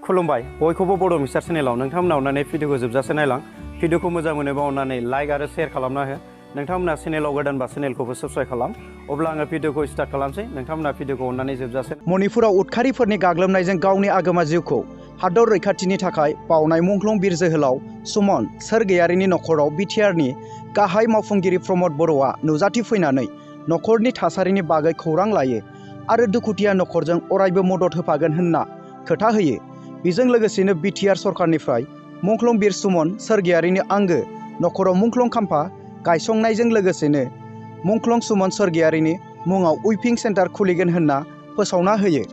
खुलुमबाय बयखौबो बड' मिस्टार चेनेलाव नोंथांमोना अननानै भिडिअखौ जोबजासे नायलां भिडिअखौ मोजां मोनोबा अननानै लाइक आरो शेयार खालामना हो नोंथांमोना चेनेलाव गोदानबा चेनेलखौबो साबस्क्राइब खालाम अब्ला आङो भिडिअखौ स्टार्ट खालामसै नोंथांमोना भिडिअखौ अननानै जोबजासे मणिपुराव उदखारिफोरनि गाग्लोबनायजों गावनि आगोमा जिउखौ हादर रैखाथिनि थाखाय बावनाय मुंख्लं बिर जोहोलाव सुमन सोरगयारिनि नखराव बिटिआरनि गाहाय मावफुंगिरि प्रमद बर'आ नुजाथिफैनानै नखरनि थासारिनि बागै खौरां लायो आरो दुखुथिया नखरजों अरायबो मदद होफागोन होनना खोथा होयो। बेजों लोगोसेनो बिटिआर सरकारनिफ्राय मुंख्लं बिर सुमन सोरगयारिनि आंगो नखराव मुंख्लं खाम्फा गायसंनायजों लोगोसेनो मुंख्लं सुमन सोरगयारिनि मुङाव उइपिं सेन्टार खुलिगोन होनना फोसावना होयो।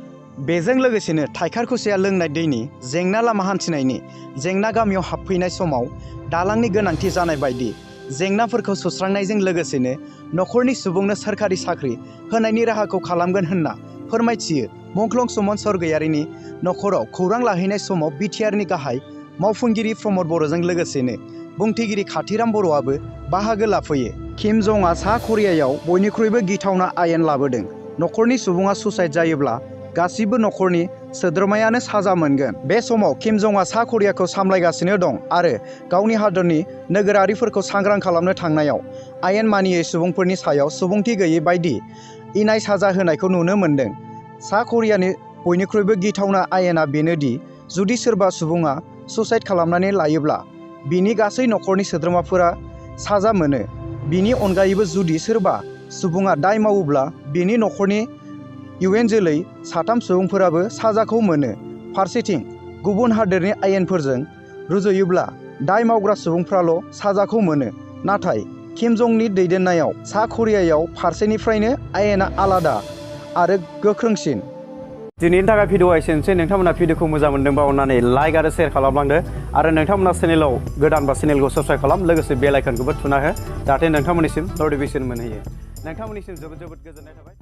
बेजों लोगोसेनो थाइखार खुसिया लोंनाय दैनि जेंना लामा हान्थिनायनि जेंना गामियाव हाबफैनाय समाव दालांनि गोनांथि जानाय बायदि जेंनाफोरखौ सुस्रांनायजों लोगोसेनो नखरनि सुबुंनो सोरखारि साख्रि होनायनि राहाखौ खालामगोन होनना फोरमायथियो। मुंख्लं सुमन सोरगयारिनि नखराव खौरां लाहैनाय समाव बिटिआरनि गाहाय मावफुंगिरि प्रमद बर'जों लोगोसेनो बुंथिगिरि खाथिराम बर'आबो बाहागो लाफैयो। किम जंआ सा करियायाव बयनिख्रुइबो गिथावना आयेन लाबोदों। नखरनि सुबुङा सुसाइड जायोब्ला गासिबो नखरनि सोद्रोमायानो साजा मोनगोन। बे समाव किम जंआ सा करियाखौ सामलायगासिनो दं आरो गावनि हादरनि नोगोरारिफोरखौ सांग्रां खालामनो थांनायाव आयेन मानियै सुबुंफोरनि सायाव सुबुंथि गैयै बायदि इनाय साजा होनायखौ नुनो मोन्दों। सा करियानि बयनिख्रुइबो गिथावना आयेना बेनोदि जुदि सोरबा सुबुङा सुसाइड खालामनानै लायोब्ला बिनि गासै नखरनि सोद्रोमाफोरा साजा मोनो। बिनि अनगायैबो जुदि सोरबा सुबुङा दाय मावोब्ला बिनि नखरनि इयुन जोलै साथाम सुबुंफोराबो साजाखौ मोनो। फारसेथिं गुबुन हादोरनि आयेनफोरजों रुजुयोब्ला दाय मावग्रा सुबुंफ्राल' साजाखौ मोनो। नाथाय किम जंनि दैदेननायाव सा करियायाव फारसेनिफ्रायनो आयेना आलादा आरो गोख्रोंसिन। दिनैनि थाखाय भिडिअआ एसेनोसै नोंथांमोना भिडिअखौ मोजां मोनदोंबा अननानै लाइक आरो शेयार खालामलांदो आरो नोंथांमोना चेनेलाव गोदानबा चेनेलखौ साबस्क्राइब खालाम लोगोसे बेल आइकनखौबो थुना हो जाहाथे नोंथांमोननिसिम नटिफिकेसन मोनहैयो। नोंथांमोननिसिम जोबोद जोबोद गोजोननाय थाबाय।